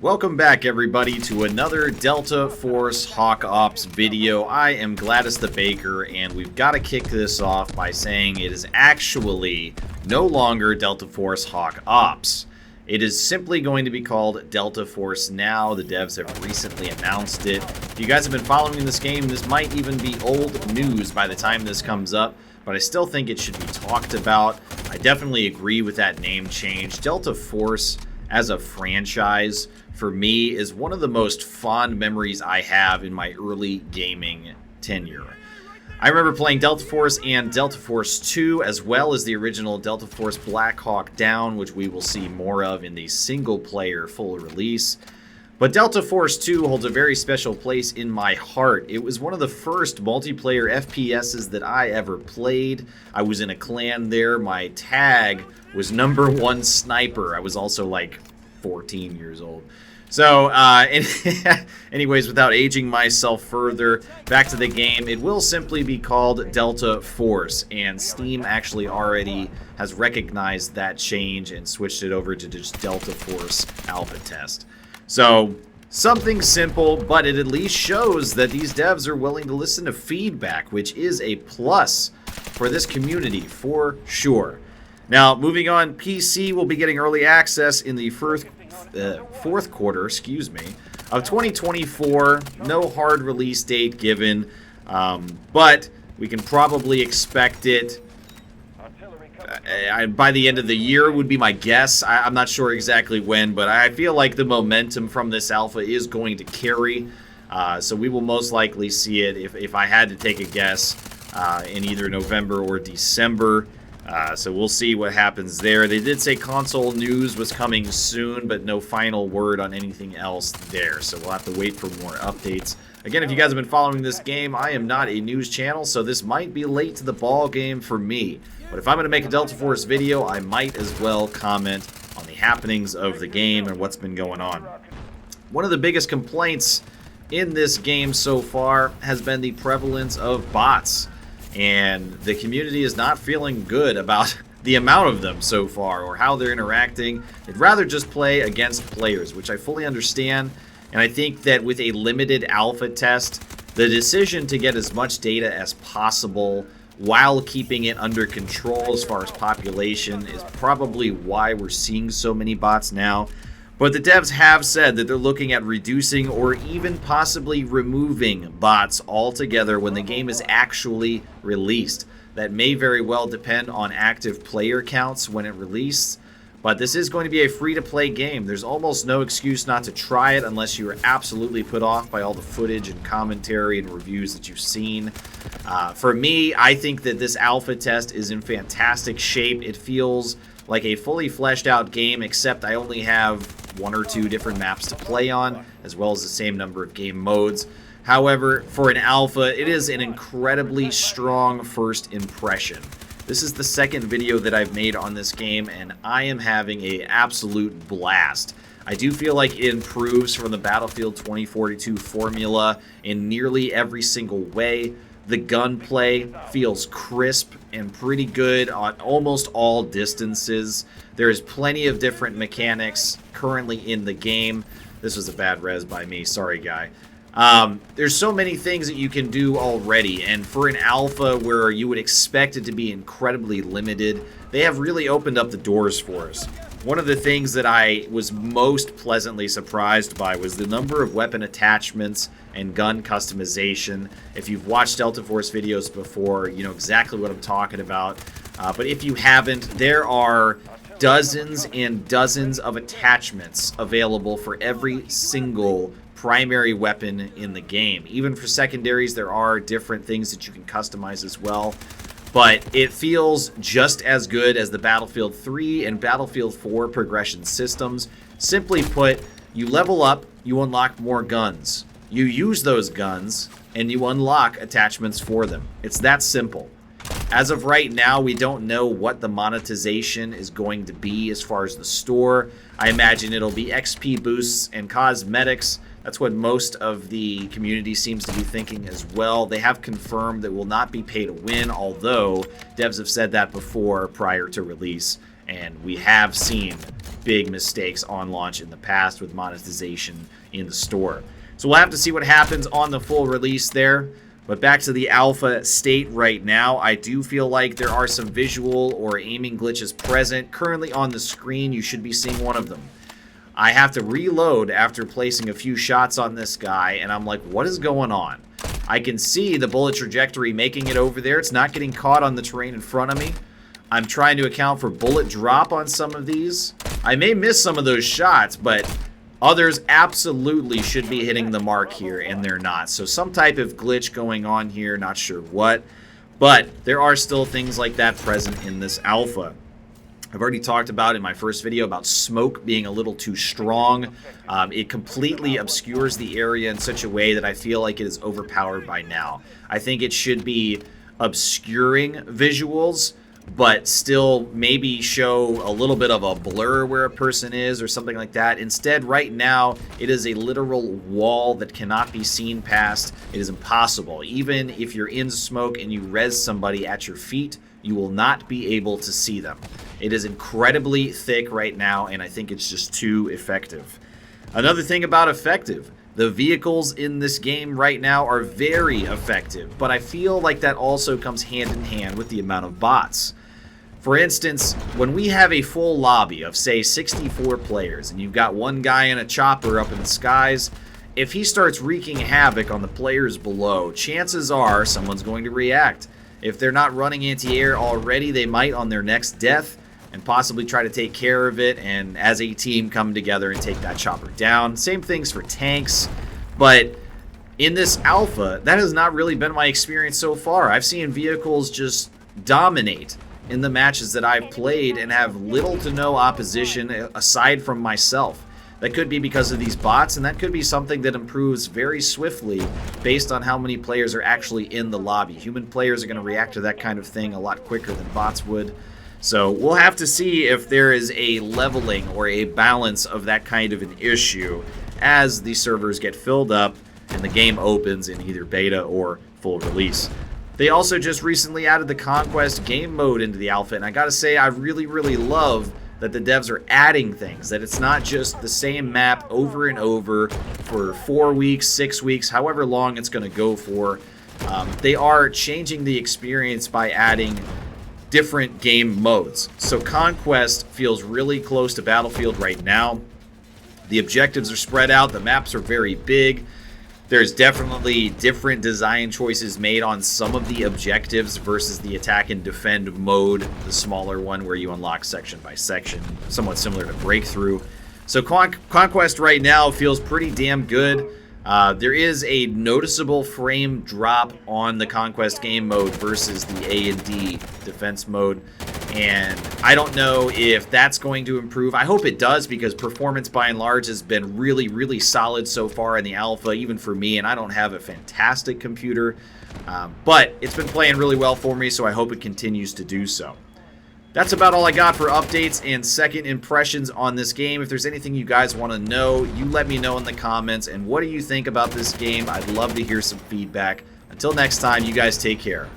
Welcome back, everybody, to another Delta Force Hawk Ops video. I am Gladys the Baker, and we've got to kick this off by saying it is actually no longer Delta Force Hawk Ops. It is simply going to be called Delta Force now. The devs have recently announced it. If you guys have been following this game, this might even be old news by the time this comes up, but I still think it should be talked about. I definitely agree with that name change. Delta Force as a franchise, for me, is one of the most fond memories I have in my early gaming tenure. I remember playing Delta Force and Delta Force 2, as well as the original Delta Force Black Hawk Down, which we will see more of in the single-player full release. But Delta Force 2 holds a very special place in my heart. It was one of the first multiplayer FPSs that I ever played. I was in a clan there. My tag was #1 sniper. I was also like 14 years old. So, anyways, without aging myself further, back to the game. It will simply be called Delta Force, and Steam actually already has recognized that change and switched it over to just Delta Force Alpha Test. So, something simple, but it at least shows that these devs are willing to listen to feedback, which is a plus for this community for sure. Now, moving on, PC will be getting early access in the fourth quarter, of 2024. No hard release date given, but we can probably expect it by the end of the year would be my guess. I'm not sure exactly when, but I feel like the momentum from this alpha is going to carry. So we will most likely see it, if I had to take a guess, in either November or December. So we'll see what happens there. They did say console news was coming soon, but no final word on anything else there. So we'll have to wait for more updates. Again, if you guys have been following this game, I am not a news channel, so this might be late to the ball game for me. But if I'm going to make a Delta Force video, I might as well comment on the happenings of the game and what's been going on. One of the biggest complaints in this game so far has been the prevalence of bots. And the community is not feeling good about the amount of them so far or how they're interacting. They'd rather just play against players, which I fully understand. And I think that with a limited alpha test, the decision to get as much data as possible while keeping it under control as far as population is probably why we're seeing so many bots now. But the devs have said that they're looking at reducing or even possibly removing bots altogether when the game is actually released. That may very well depend on active player counts when it releases, but this is going to be a free-to-play game. There's almost no excuse not to try it unless you are absolutely put off by all the footage and commentary and reviews that you've seen. For me, I think that this alpha test is in fantastic shape. It feels like a fully fleshed out game, except I only have 1 or 2 different maps to play on, as well as the same number of game modes. However, for an alpha, it is an incredibly strong first impression. This is the second video that I've made on this game, and I am having an absolute blast. I do feel like it improves from the Battlefield 2042 formula in nearly every single way. The gunplay feels crisp and pretty good on almost all distances. There's plenty of different mechanics currently in the game. This was a bad res by me, sorry guy. There's so many things that you can do already, and for an alpha where you would expect it to be incredibly limited, they have really opened up the doors for us. One of the things that I was most pleasantly surprised by was the number of weapon attachments and gun customization. If you've watched Delta Force videos before, you know exactly what I'm talking about. But if you haven't, there are dozens and dozens of attachments available for every single primary weapon in the game. Even for secondaries, there are different things that you can customize as well. But it feels just as good as the Battlefield 3 and Battlefield 4 progression systems. Simply put, you level up, you unlock more guns. You use those guns, and you unlock attachments for them. It's that simple. As of right now, we don't know what the monetization is going to be as far as the store. I imagine it'll be XP boosts and cosmetics. That's what most of the community seems to be thinking as well. They have confirmed that will not be pay to win, although devs have said that before prior to release. And we have seen big mistakes on launch in the past with monetization in the store. So we'll have to see what happens on the full release there. But back to the alpha state right now, I do feel like there are some visual or aiming glitches present. Currently on the screen, you should be seeing one of them. I have to reload after placing a few shots on this guy, and I'm like, what is going on? I can see the bullet trajectory making it over there. It's not getting caught on the terrain in front of me. I'm trying to account for bullet drop on some of these. I may miss some of those shots, but others absolutely should be hitting the mark here, and they're not. So some type of glitch going on here, not sure what. But there are still things like that present in this alpha. I've already talked about in my first video about smoke being a little too strong. It completely obscures the area in such a way that I feel like it is overpowered by now. I think it should be obscuring visuals, but still maybe show a little bit of a blur where a person is or something like that. Instead, right now, it is a literal wall that cannot be seen past. It is impossible. Even if you're in smoke and you res somebody at your feet, you will not be able to see them. It is incredibly thick right now, and I think it's just too effective. Another thing about effective, the vehicles in this game right now are very effective, but I feel like that also comes hand in hand with the amount of bots. For instance, when we have a full lobby of, say, 64 players, and you've got one guy in a chopper up in the skies, if he starts wreaking havoc on the players below, chances are someone's going to react. If they're not running anti-air already, they might on their next death and possibly try to take care of it and as a team come together and take that chopper down. Same things for tanks, but in this alpha, that has not really been my experience so far. I've seen vehicles just dominate in the matches that I've played and have little to no opposition aside from myself. That could be because of these bots, and that could be something that improves very swiftly based on how many players are actually in the lobby. Human players are going to react to that kind of thing a lot quicker than bots would. So we'll have to see if there is a leveling or a balance of that kind of an issue as the servers get filled up and the game opens in either beta or full release. They also just recently added the Conquest game mode into the alpha, and I gotta say, I really love that the devs are adding things, that it's not just the same map over and over for 4 weeks, 6 weeks, however long it's going to go for. They are changing the experience by adding different game modes. So Conquest feels really close to Battlefield right now. The objectives are spread out, the maps are very big. There's definitely different design choices made on some of the objectives versus the attack and defend mode, the smaller one where you unlock section by section, somewhat similar to Breakthrough. So Conquest right now feels pretty damn good. There is a noticeable frame drop on the Conquest game mode versus the A&D defense mode, and I don't know if that's going to improve. I hope it does, because performance by and large has been really solid so far in the alpha, even for me, and I don't have a fantastic computer, but it's been playing really well for me, so I hope it continues to do so. That's about all I got for updates and second impressions on this game. If there's anything you guys want to know, you let me know in the comments. And what do you think about this game? I'd love to hear some feedback. Until next time, you guys take care.